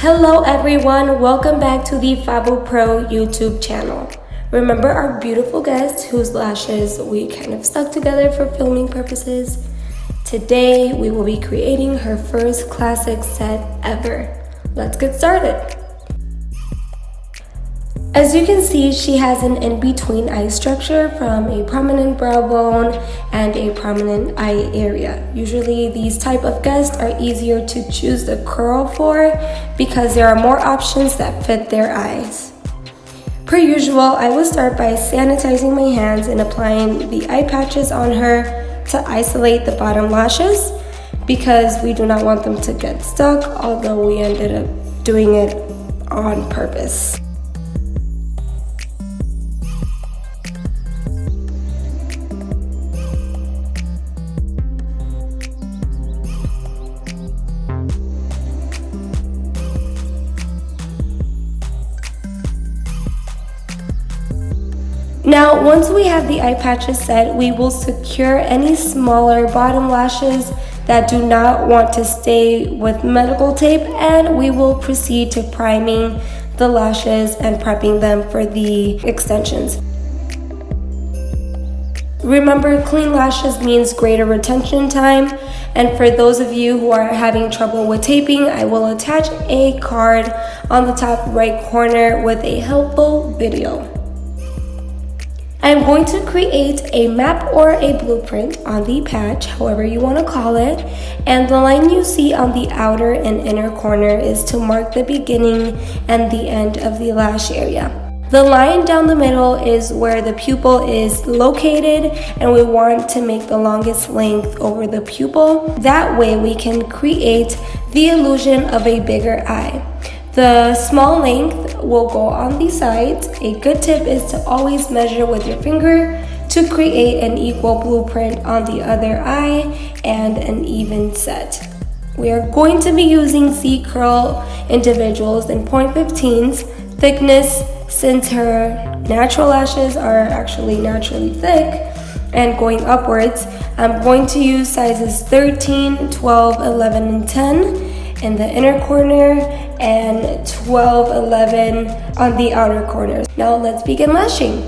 Hello everyone, welcome back to the FabuPRO YouTube channel. Remember our beautiful guest whose lashes we kind of stuck together for filming purposes? Today we will be creating her first classic set ever. Let's get started. As you can see, she has an in-between eye structure from a prominent brow bone and a prominent eye area. Usually these type of guests are easier to choose the curl for because there are more options that fit their eyes. Per usual, I will start by sanitizing my hands and applying the eye patches on her to isolate the bottom lashes because we do not want them to get stuck, although we ended up doing it on purpose. Now, once we have the eye patches set, we will secure any smaller bottom lashes that do not want to stay with medical tape, and we will proceed to priming the lashes and prepping them for the extensions. Remember, clean lashes means greater retention time, and for those of you who are having trouble with taping, I will attach a card on the top right corner with a helpful video. I'm going to create a map or a blueprint on the patch, however you want to call it, and the line you see on the outer and inner corner is to mark the beginning and the end of the lash area. The line down the middle is where the pupil is located, and we want to make the longest length over the pupil. That way we can create the illusion of a bigger eye. The small length will go on the sides. A good tip is to always measure with your finger to create an equal blueprint on the other eye and an even set. We are going to be using C-curl individuals in 0.15s thickness, since her natural lashes are actually naturally thick and going upwards. I'm going to use sizes 13, 12, 11, and 10 in the inner corner and 12, 11 on the outer corners. Now let's begin lashing.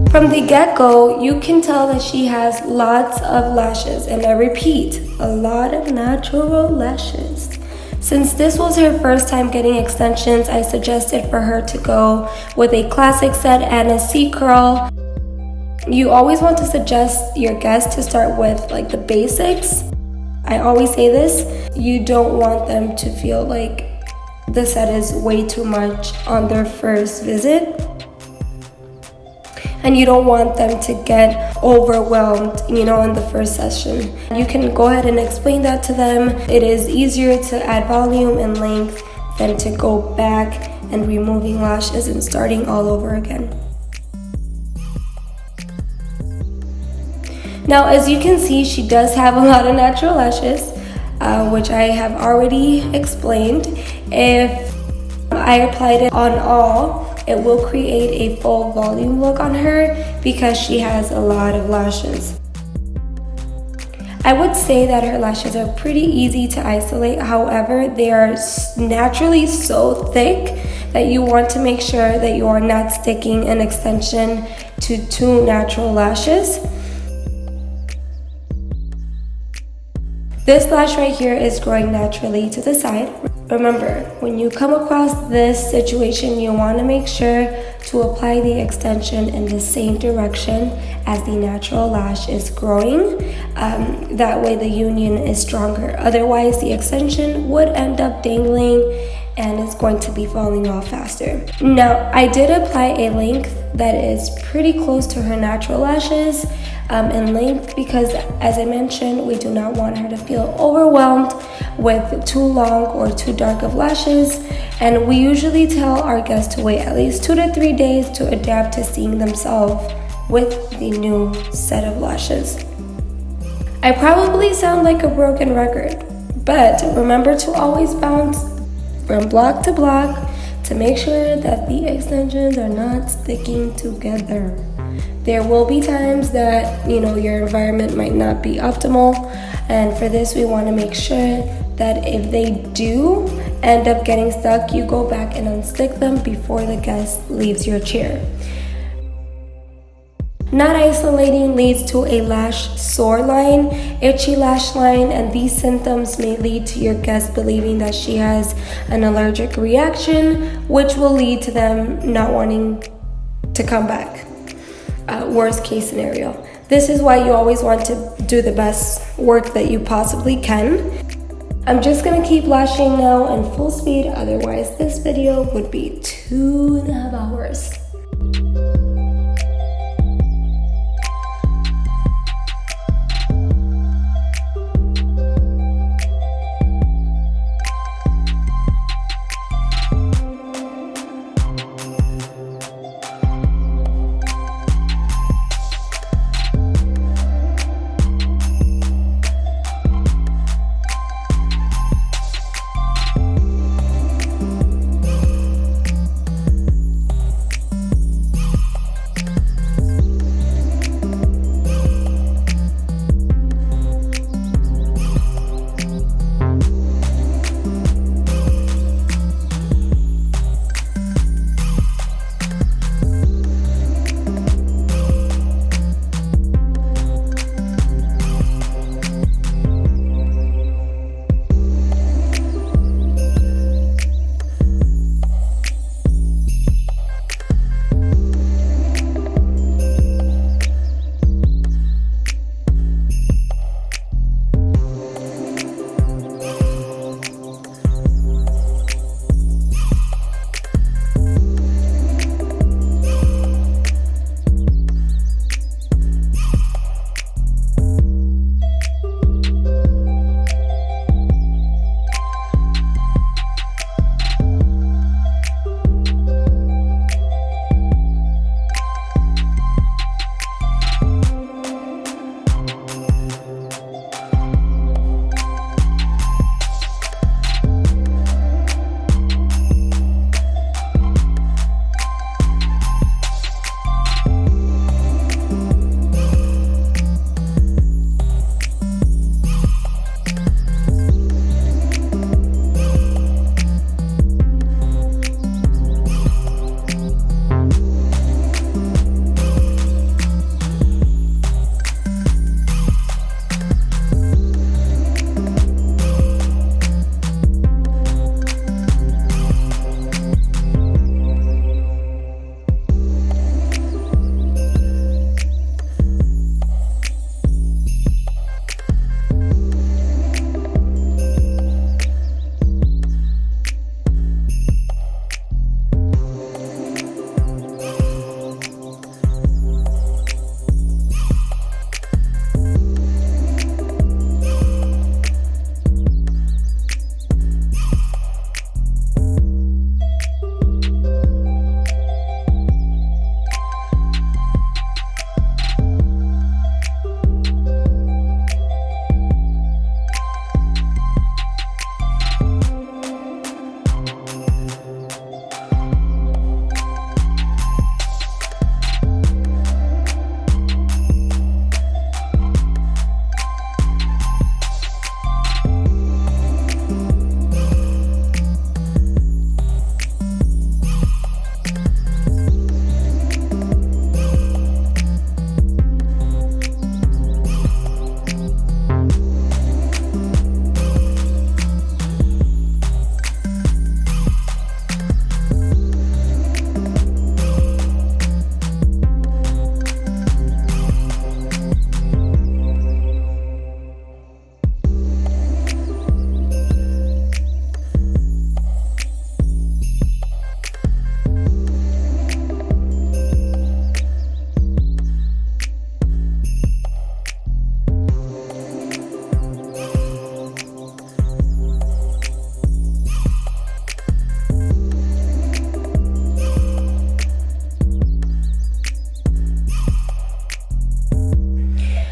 From the get-go, you can tell that she has lots of lashes, and I repeat, a lot of natural lashes. Since this was her first time getting extensions, I suggested for her to go with a classic set and a C-curl. You always want to suggest your guests to start with like the basics. I always say this, you don't want them to feel like the set is way too much on their first visit. And you don't want them to get overwhelmed, in the first session. You can go ahead and explain that to them. It is easier to add volume and length than to go back and removing lashes and starting all over again. Now, as you can see, she does have a lot of natural lashes, which I have already explained. If I applied it on all, it will create a full volume look on her because she has a lot of lashes. I would say that her lashes are pretty easy to isolate. However, they are naturally so thick that you want to make sure that you are not sticking an extension to two natural lashes. This lash right here is growing naturally to the side. Remember, when you come across this situation, you want to make sure to apply the extension in the same direction as the natural lash is growing. That way the union is stronger. Otherwise, the extension would end up dangling and it's going to be falling off faster. Now, I did apply a length that is pretty close to her natural lashes in length because, as I mentioned, we do not want her to feel overwhelmed with too long or too dark of lashes, and we usually tell our guests to wait at least 2 to 3 days to adapt to seeing themselves with the new set of lashes. I probably sound like a broken record, but remember to always bounce from block to block to make sure that the extensions are not sticking together. There will be times that, your environment might not be optimal, and for this we want to make sure that if they do end up getting stuck, you go back and unstick them before the guest leaves your chair. Not isolating leads to a lash sore line, itchy lash line, and these symptoms may lead to your guest believing that she has an allergic reaction, which will lead to them not wanting to come back. Worst case scenario. This is why you always want to do the best work that you possibly can. I'm just gonna keep lashing now in full speed, otherwise this video would be 2.5 hours.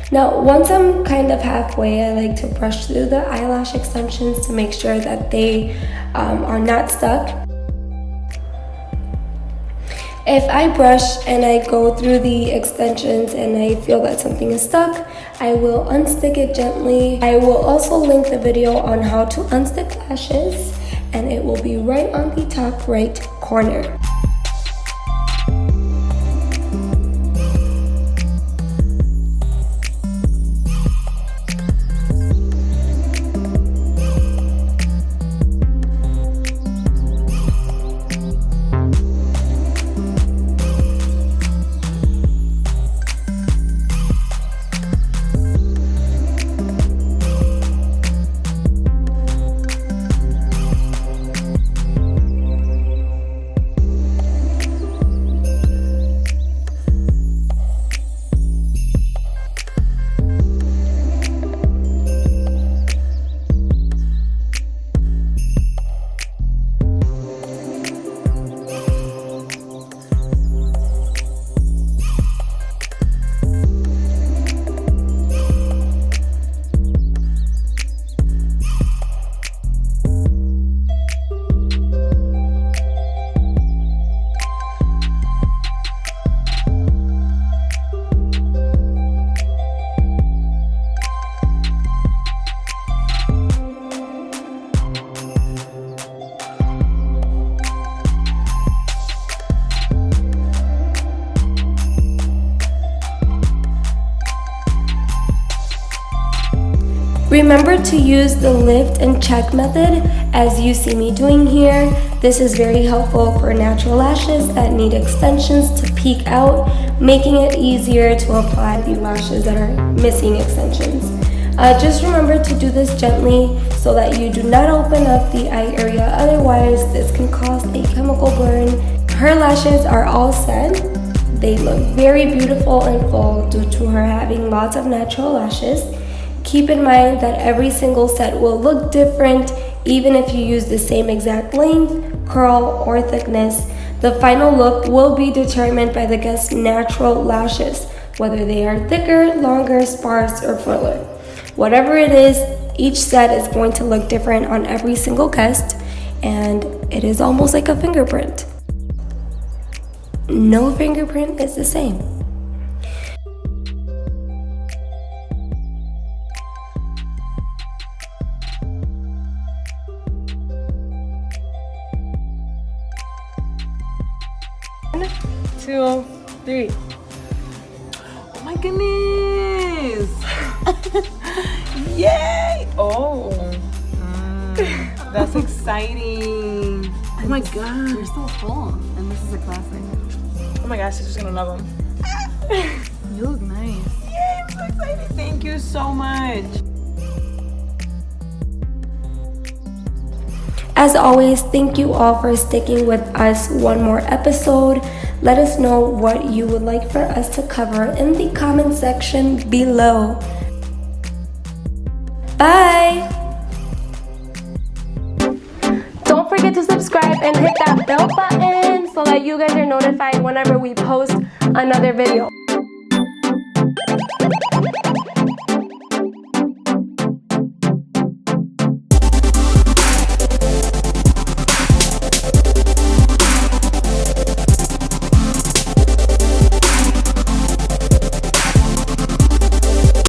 Now, once I'm kind of halfway, I like to brush through the eyelash extensions to make sure that they are not stuck. If I brush and I go through the extensions and I feel that something is stuck, I will unstick it gently. I will also link the video on how to unstick lashes, and it will be right on the top right corner. Remember to use the lift and check method as you see me doing here. This is very helpful for natural lashes that need extensions to peek out, making it easier to apply the lashes that are missing extensions. Just remember to do this gently so that you do not open up the eye area, otherwise this can cause a chemical burn. Her lashes are all set. They look very beautiful and full due to her having lots of natural lashes. Keep in mind that every single set will look different even if you use the same exact length, curl, or thickness. The final look will be determined by the guest's natural lashes, whether they are thicker, longer, sparse, or fuller. Whatever it is, each set is going to look different on every single guest, and it is almost like a fingerprint. No fingerprint is the same. One, two, three. Oh my goodness! Yay! Oh, that's exciting. Oh my god. You're so full, and this is a classic. Oh my gosh, sister's gonna love them. You look nice. Yay! I'm so excited. Thank you so much. As always, thank you all for sticking with us one more episode. Let us know what you would like for us to cover in the comment section below. Bye! Don't forget to subscribe and hit that bell button so that you guys are notified whenever we post another video.